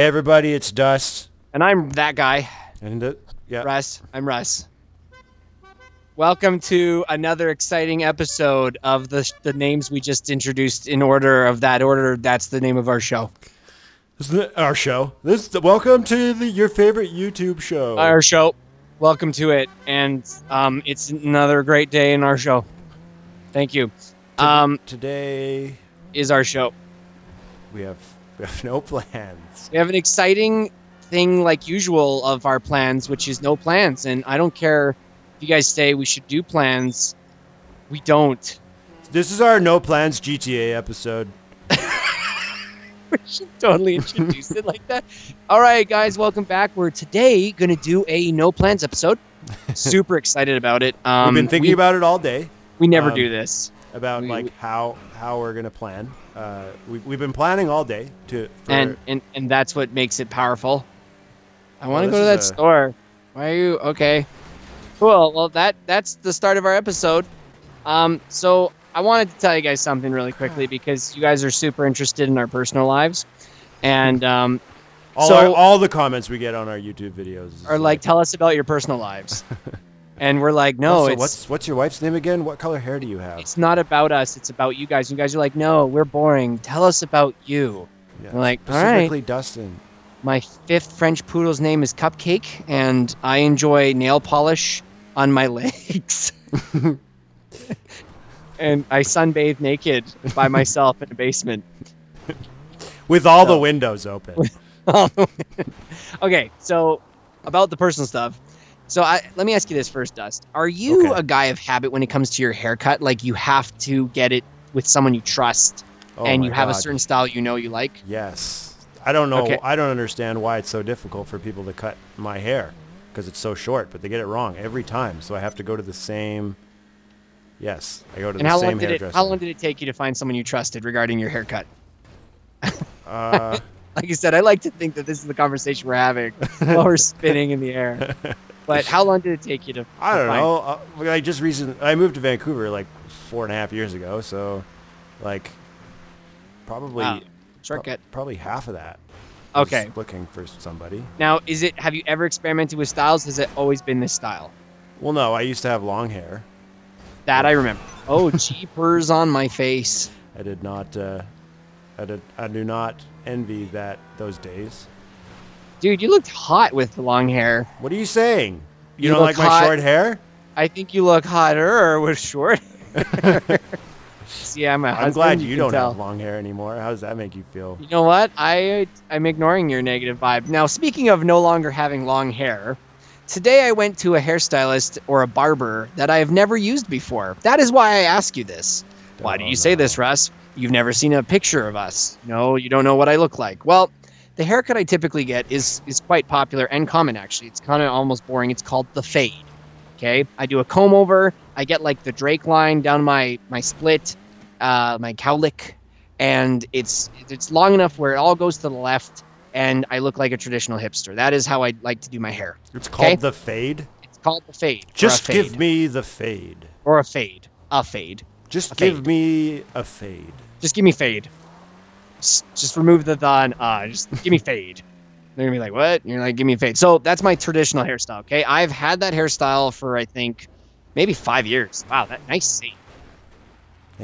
Hey everybody, it's Dust. And I'm that guy. And yeah. Russ. I'm Russ. Welcome to another exciting episode of the names we just introduced in order of that order. That's the name of our show. This is our show. Welcome to your favorite YouTube show. Our show. Welcome to it. And it's another great day in our show. Thank you. Today is our show. We have no plans. We have an exciting thing like usual of our plans, which is no plans. And I don't care if you guys say we should do plans. We don't. This is our no plans GTA episode. We should totally introduce it like that. All right, guys, welcome back. We're today going to do a no plans episode. Super excited about it. We've been thinking about it all day. We never do this. About how we're going to plan. We've been planning all day and that's what makes it powerful. I want to go to that store. Why are you okay? Cool. Well, that's the start of our episode. So I wanted to tell you guys something really quickly because you guys are super interested in our personal lives, and all the comments we get on our YouTube videos are like, tell us about your personal lives. And we're like, no. Also, what's your wife's name again? What color hair do you have? It's not about us. It's about you guys. You guys are like, no, we're boring. Tell us about you. Yeah, we're like, all right. Specifically Dustin. My fifth French poodle's name is Cupcake, and I enjoy nail polish on my legs. And I sunbathe naked by myself in a basement. With all the windows open. Okay, so about the personal stuff. So let me ask you this first, Dust. Are you a guy of habit when it comes to your haircut? Like you have to get it with someone you trust, and you have a certain style you like? Yes. I don't know. I don't understand why it's so difficult for people to cut my hair because it's so short, but they get it wrong every time. So I have to go to the same. Yes, I go to the same hairdresser. How long did it take you to find someone you trusted regarding your haircut? Like you said, I like to think that this is the conversation we're having while we're spinning in the air. But how long did it take you to I don't know. I moved to Vancouver like 4.5 years ago, so like probably shortcut. Probably half of that. Okay. Looking for somebody. Now, have you ever experimented with styles? Has it always been this style? Well, no. I used to have long hair. That I remember. Oh, jeepers on my face. I did not. I do not envy those days. Dude, you looked hot with the long hair. What are you saying? You don't like my short hair? I think you look hotter with short hair. See, I'm glad you don't have long hair anymore. How does that make you feel? You know what? I'm ignoring your negative vibe. Now, speaking of no longer having long hair, today I went to a hairstylist or a barber that I have never used before. That is why I ask you this. Why do you say this, Russ? You've never seen a picture of us. No, you don't know what I look like. Well, the haircut I typically get is quite popular and common, actually. It's kind of almost boring. It's called the fade. Okay? I do a comb over. I get like the Drake line down my split, my cowlick, and it's long enough where it all goes to the left, and I look like a traditional hipster. That is how I like to do my hair. It's called the fade? It's called the fade. Just give me the fade. Or a fade. A fade. Just give me a fade. Just give me fade. Just remove the and just give me fade. They're gonna be like, what? And you're like, give me a fade. So that's my traditional hairstyle. Okay, I've had that hairstyle for I think maybe 5 years. Wow, that nice scene.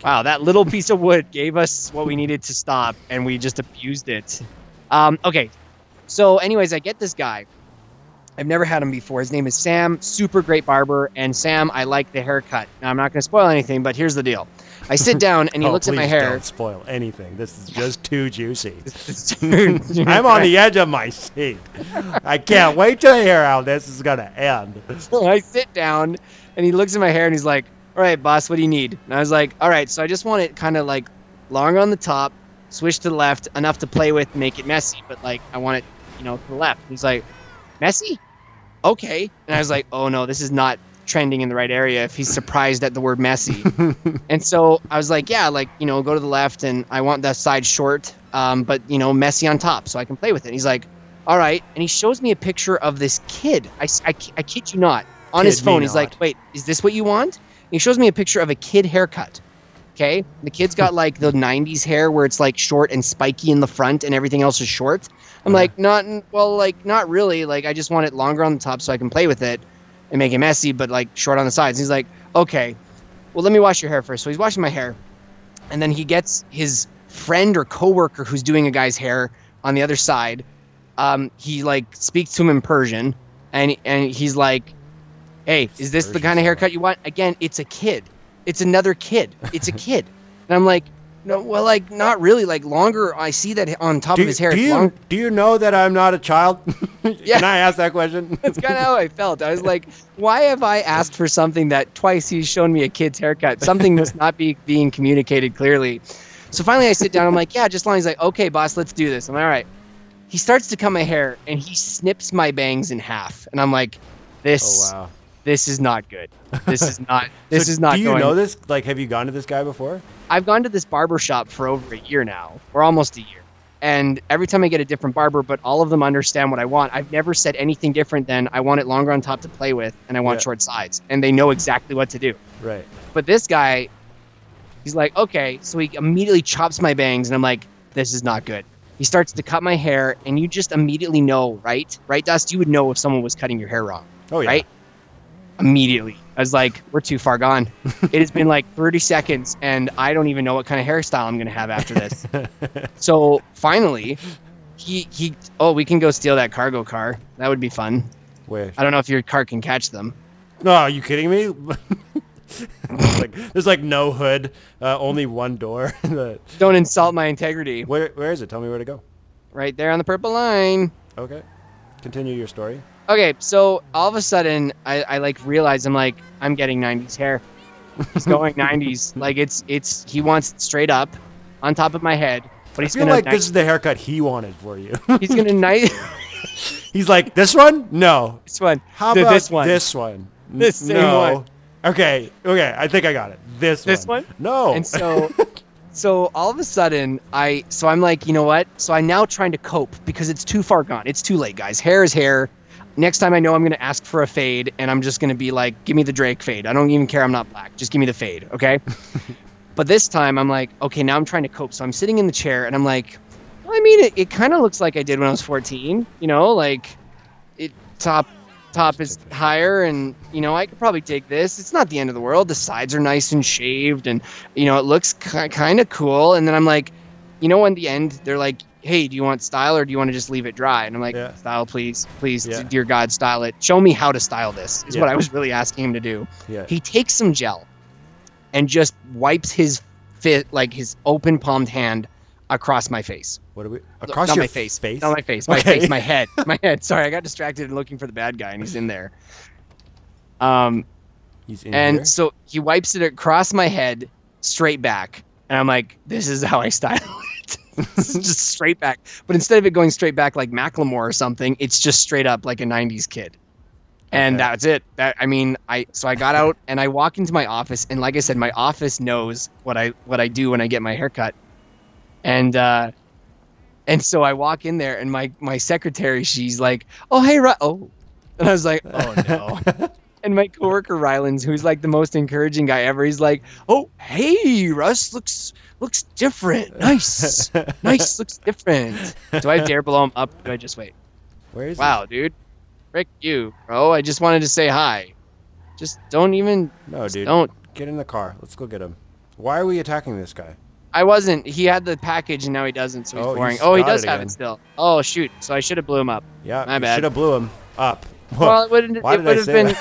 Wow, that little piece of wood gave us what we needed to stop, and we just abused it. Okay, so anyways, I get this guy. I've never had him before. His name is Sam, super great barber. And Sam, I like the haircut. Now, I'm not going to spoil anything, but here's the deal. I sit down and he looks at my hair. Don't spoil anything. This is just too juicy. I'm on the edge of my seat. I can't wait to hear how this is going to end. So I sit down and he looks at my hair and he's like, all right, boss, what do you need? And I was like, all right, so I just want it kind of like long on the top, swish to the left, enough to play with, make it messy. But like, I want it, to the left. He's like, messy? Okay. And I was like, oh no, this is not trending in the right area if he's surprised at the word messy. And so I was like, yeah, go to the left, and I want that side short, but messy on top so I can play with it. And he's like, all right. And he shows me a picture of this kid. I kid you not. On his phone, he's like, wait, is this what you want? And he shows me a picture of a kid haircut. Okay, the kid's got like the '90s hair where it's like short and spiky in the front, and everything else is short. I'm like, not really. Like, I just want it longer on the top so I can play with it and make it messy, but like short on the sides. And he's like, okay, well, let me wash your hair first. So he's washing my hair, and then he gets his friend or coworker who's doing a guy's hair on the other side. He like speaks to him in Persian, and he's like, hey, is this the kind of haircut you want? Again, it's a kid. It's another kid. It's a kid. And I'm like, no, well, like, not really. Like, longer, I see that on top of his hair. Do you know that I'm not a child? Yeah. Can I ask that question? That's kind of how I felt. I was like, why have I asked for something that twice he's shown me a kid's haircut? Something must not be being communicated clearly. So finally I sit down. I'm like, yeah, just long. He's like, okay, boss, let's do this. I'm like, all right. He starts to cut my hair, and he snips my bangs in half. And I'm like, this... Oh, wow. This is not good. This is not. This is not. Do you know this? Like, have you gone to this guy before? I've gone to this barber shop for over a year now, or almost a year. And every time I get a different barber, but all of them understand what I want. I've never said anything different than I want it longer on top to play with, and I want short sides, and they know exactly what to do. Right. But this guy, he's like, okay, so he immediately chops my bangs, and I'm like, this is not good. He starts to cut my hair, and you just immediately know, right? Right, Dust? You would know if someone was cutting your hair wrong. Oh yeah. Right? Immediately. I was like, we're too far gone. It has been like 30 seconds and I don't even know what kind of hairstyle I'm going to have after this. So finally, we can go steal that cargo car. That would be fun. Where? I don't know if your car can catch them. No, are you kidding me? There's like no hood, only one door. Don't insult my integrity. Where is it? Tell me where to go. Right there on the purple line. Okay. Continue your story. Okay, so all of a sudden, I like realize I'm getting 90s hair. He's going 90s. Like he wants it straight up on top of my head. But he's I feel like this is the haircut he wanted for you. He's gonna He's like, this one? No. This one. How about this one? This one? This same one. Okay. I think I got it. This one? No. And so all of a sudden, I'm like, you know what? So I'm now trying to cope because it's too far gone. It's too late, guys. Hair is hair. Next time I know I'm going to ask for a fade, and I'm just going to be like, give me the Drake fade. I don't even care I'm not black. Just give me the fade, okay? But this time, I'm like, okay, now I'm trying to cope. So I'm sitting in the chair, and I'm like, well, I mean, it kind of looks like I did when I was 14. You know, like, top is higher, and, you know, I could probably take this. It's not the end of the world. The sides are nice and shaved, and, you know, it looks kind of cool. And then I'm like, you know, in the end, they're like, hey, do you want style or do you want to just leave it dry? And I'm like, style, please, dear God, style it. Show me how to style this is what I was really asking him to do. Yeah. He takes some gel and just wipes his open palmed hand across my face. What are we? Across not your my face. Not my face. My face. My head. My head. Sorry, I got distracted and looking for the bad guy, and he's in there. He's in and here? So he wipes it across my head, straight back, and I'm like, this is how I style it. It's just straight back. But instead of it going straight back like Macklemore or something, it's just straight up like a 90s kid. And that's it. I got out and I walk into my office, and like I said, my office knows what I do when I get my haircut. And so I walk in there, and my secretary, she's like, "Oh, hey, and I was like, "Oh no." And my coworker Rylands, who's like the most encouraging guy ever, he's like, "Oh, hey, Russ, looks different. Nice, nice, looks different." Do I dare blow him up? Or do I just wait? Where is Wow, dude, frick you, bro. I just wanted to say hi. Just don't even. No, dude. Don't get in the car. Let's go get him. Why are we attacking this guy? I wasn't. He had the package and now he doesn't, so he's boring. Oh, he does have it still. Oh shoot! So I should have blew him up. Yeah, my bad. Should have blew him up. Well, it would have been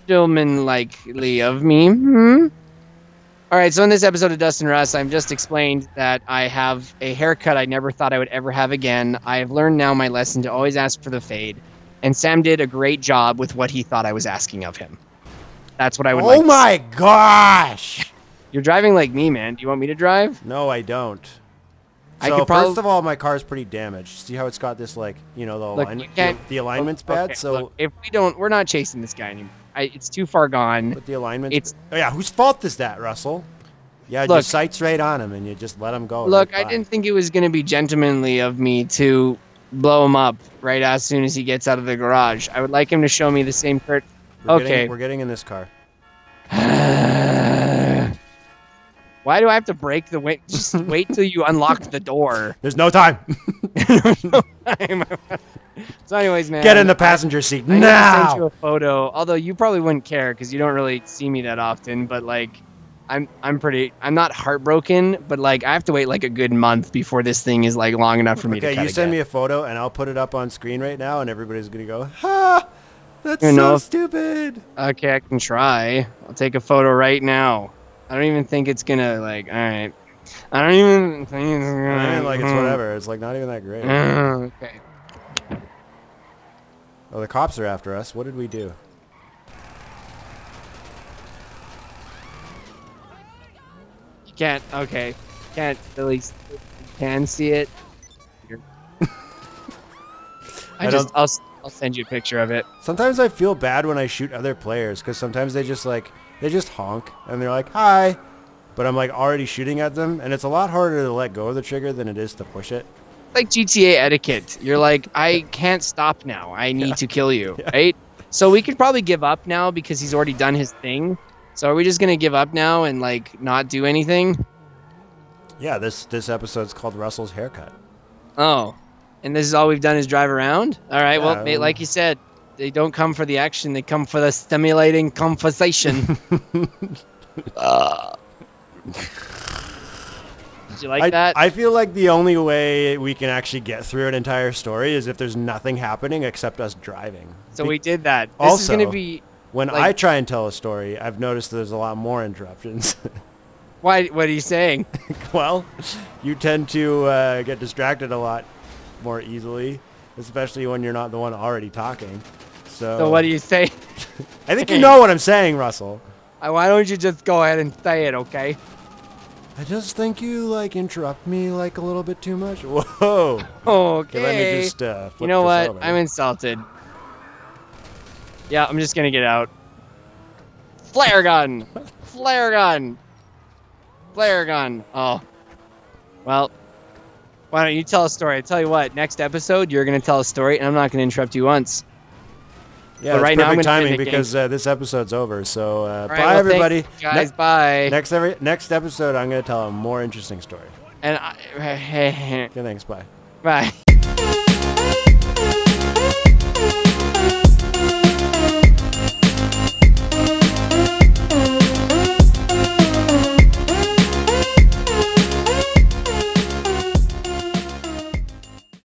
ungentlemanlikely of me. All right, so in this episode of Dust and Russ, I've just explained that I have a haircut I never thought I would ever have again. I have learned now my lesson to always ask for the fade, and Sam did a great job with what he thought I was asking of him. That's what I would like. Oh my gosh! You're driving like me, man. Do you want me to drive? No, I don't. So first of all, my car's pretty damaged. See how it's got this, like, you know, the alignment's bad. Okay, so look, if we're not chasing this guy anymore. It's too far gone. But the alignment. Oh yeah, whose fault is that, Russell? Yeah, just sights right on him and you just let him go. Look, I didn't think it was going to be gentlemanly of me to blow him up right as soon as he gets out of the garage. I would like him to show me the same we're getting in this car. Why do I have to break the window? Just wait till you unlock the door. There's no time. There's no time. So anyways, man. Get in the passenger seat now. I sent you a photo, although you probably wouldn't care because you don't really see me that often. But like, I'm not heartbroken, but like I have to wait like a good month before this thing is like long enough for me to cut. Okay, you send me a photo and I'll put it up on screen right now, and everybody's gonna go, ha, that's so stupid. Okay, I can try. I'll take a photo right now. I don't even think it's gonna like. All right. I don't even think it's gonna. I mean, like it's whatever. It's like not even that great. Okay. Oh, the cops are after us. What did we do? You can't. Okay. Can't really. You can see it. I'll send you a picture of it. Sometimes I feel bad when I shoot other players because sometimes they just honk and they're like, hi, but I'm like already shooting at them, and it's a lot harder to let go of the trigger than it is to push it. Like GTA etiquette. You're like, I can't stop now. I need to kill you, right? So we could probably give up now because he's already done his thing. So are we just gonna give up now and like not do anything? Yeah, this episode's called Russell's Haircut. Oh, and this is all we've done is drive around? All right, well, like you said, they don't come for the action. They come for the stimulating conversation. Did you like that? I feel like the only way we can actually get through an entire story is if there's nothing happening except us driving. So we did that. This also, is going to be... when I try and tell a story, I've noticed there's a lot more interruptions. Why? What are you saying? Well, you tend to get distracted a lot more easily, especially when you're not the one already talking. So what do you say? I think you know what I'm saying, Russell. Why don't you just go ahead and say it, okay? I just think you like interrupt me like a little bit too much. Whoa. Okay. Let me just flip you know what? over. I'm insulted. Yeah, I'm just gonna get out. Flare gun. Flare gun. Flare gun. Oh. Well, why don't you tell a story? I tell you what, next episode you're gonna tell a story, and I'm not gonna interrupt you once. Yeah, it's right now perfect timing because this episode's over. So bye, everybody. Guys, bye. Next episode, I'm gonna tell a more interesting story. And okay, thanks. Bye. Bye.